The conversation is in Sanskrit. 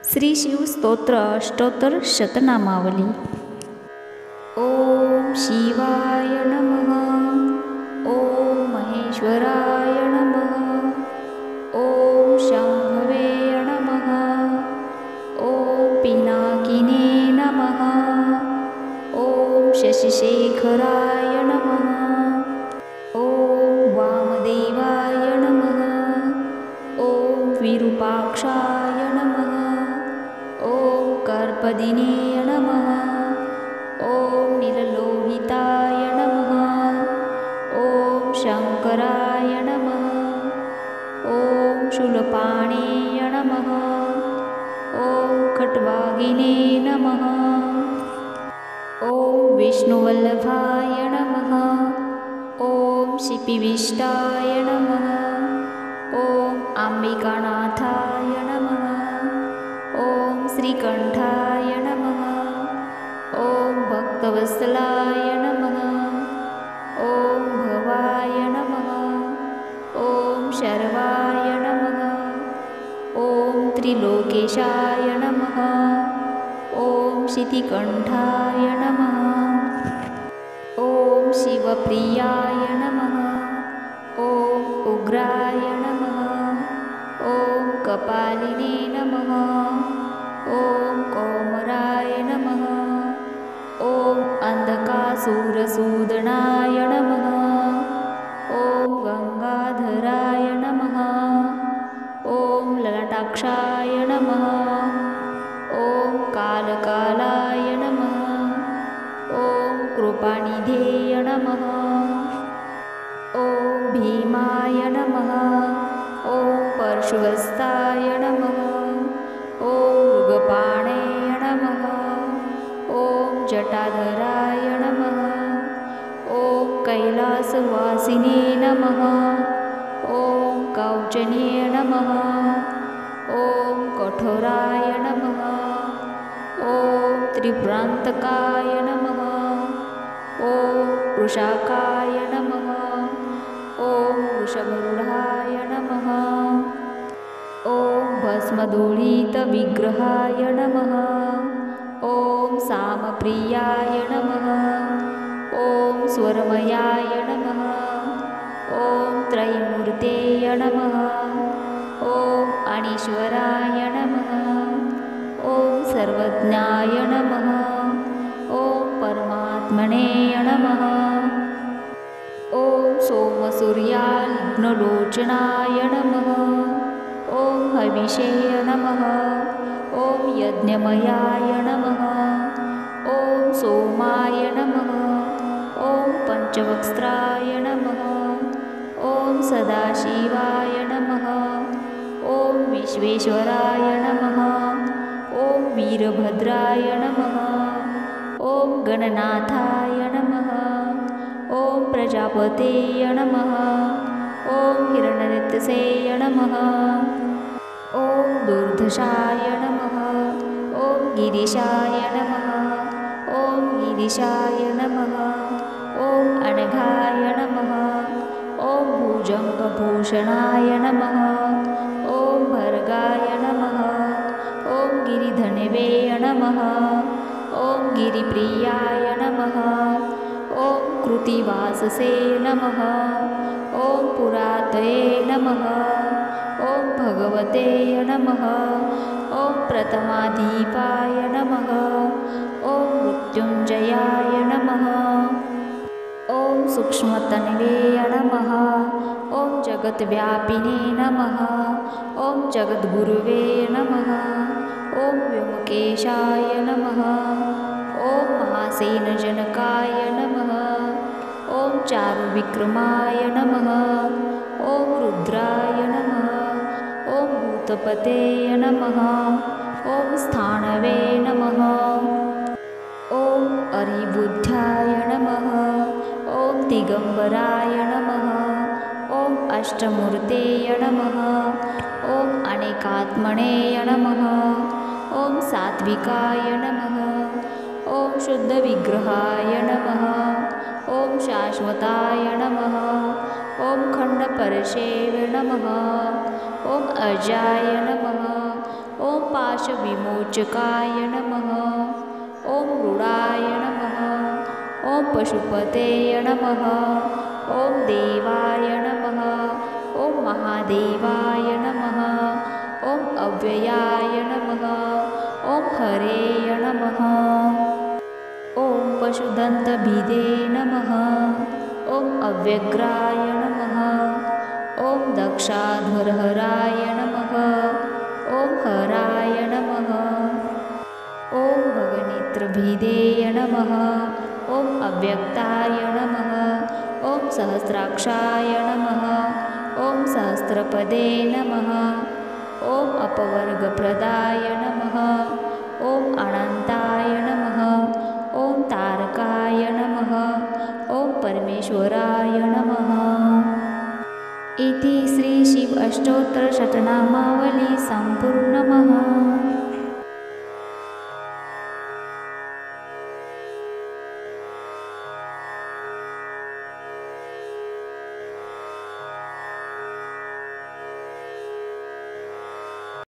श्री शिव स्तोत्र अष्टोत्तर शतनामावली। ओम शिवाय नमः। ओम महेश्वराय नमः। ओम शंभवे नमः। ओम पिनाकिने नमः। ओम शशिशेखराय नमः। ओम वामदेवाय नमः। ओम विरूपाक्षाय नमः। ओम कर्पदिने नमः। ओम नीललोहिताय नमः। ओम शंकराय नमः। ओम शूलपाणे नमः। ओम खट्वागिने नमः। ओम विष्णुवल्लभाय नमः। ओम शिपिविष्टाय नमः। ओम अंबिकानाथाय नमः। ओम श्रीकंठाय नमः। ओम भक्तवत्सलाय नमः। ओम भवाय नमः। ओम शर्वाय नमः। ओम त्रिलोकेशाय नमः। ओम शितिकंठाय नमः। ओम शिवप्रियाय नमः। ओम उग्राय नमः। ओम कपालिने नमः। ओम कोमराय नमः। ओम अंधकासुरसूदनाय नमः। ओम गंगाधराय नमः। ओम ललाटाक्षाय नमः। ओम कालकालाय नमः। ओम कृपानिधेय नमः। ओम भीमाय नमः। ओम परशुहस्ताय नमः। ओम मृगपाणे नमः। ओम जटाधराय नमः। ओम कैलासवासिने नमः। ओम कौचने नमः। ओम कठोराय नमः। ओम त्रिप्रांतकाय नमः। ओम वृषाकाय नमः। ओम वृषभरूढाय नमः। ओम भस्मदूलितविग्रहाय नमः। ओम सामप्रियाय नमः। ओम स्वरमयाय नमः। ओम त्रयीमूर्तये नमः। ओम अनीश्वराय नमः। ओम सर्वज्ञाय नमः। ओम परमात्मने नमः। ओम सोमसूर्याग्निलोचनाय नमः। ओम हविषे नमः। ओम यज्ञमयाय नमः। ओम सोमाय नमः। ओम पंचवक्त्राय नमः। ओम सदाशिवाय नमः। ओम विश्वेश्वराय नमः। ओम वीरभद्राय नमः। ओम गणनाथाय नमः। ओम प्रजापतये नमः। ओम हिरण्यतसे नमः। ओम दुर्धशाय नमः। ओम गिरीशाय नमः। ओम गिरीशाय नमः। ओम अनघाय नमः। ओम भुजंगभूषणाय नमः। ओम भर्गाय नमः। ओम गिरिधनवे नमः। ओम गिरिप्रियाय नमः। ओम कृत्तिवाससे नमः। ओम पुरातये नमः। ओम भगवते नमः। ओम प्रथमाधिपाय नमः। ओम मृत्युंजयाय नमः। ओम सूक्ष्मतन्वे नमः। ओम जगद्व्यापिने नमः। ओम जगद्गुरुवे नमः। ओम व्योमकेशाय नमः। ओम महासेनजनकाय नमः। ओम चारुविक्रमाय नमः। ओम रुद्राय नमः। ओम भूतपते नमः। ओम स्थानवे नमः। ओम अरिबुद्धाय नमः। ओम दिगंबराय नमः। ओम अष्टमूर्तये नमः। ओम अनेकात्मने नमः। ओम सात्विकाय नमः। ओम शुद्धविग्रहाय नमः। ओम शाश्वताय नमः। ओम खंडपरशेवे नमः। ओम अजाय नमः। ॐ पाशविमोचकाय नमः। ॐ मृडाय नमः। ॐ पशुपतये नमः। ॐ देवाय नमः। ॐ महादेवाय नमः। ॐ अव्ययाय नमः। ॐ हरेय नमः। ॐ पशुदन्तभिदे नमः। ॐ अव्यग्राय नमः। ॐ दक्षाध्वरहराय नमः। ॐ हराय नमः। ॐ भगनेत्रभिदे नमः। ॐ अव्यक्ताय नमः। ॐ सहस्राक्षाय नमः। ॐ सहस्रपदे नमः। ॐ अपवर्गप्रदाय नमः। ॐ अनन्ताय नमः। ॐ तारकाय नमः। ॐ परमेश्वराय नमः। इति श्री शिव अष्टोत्तर शतनामावली संपूर्णः।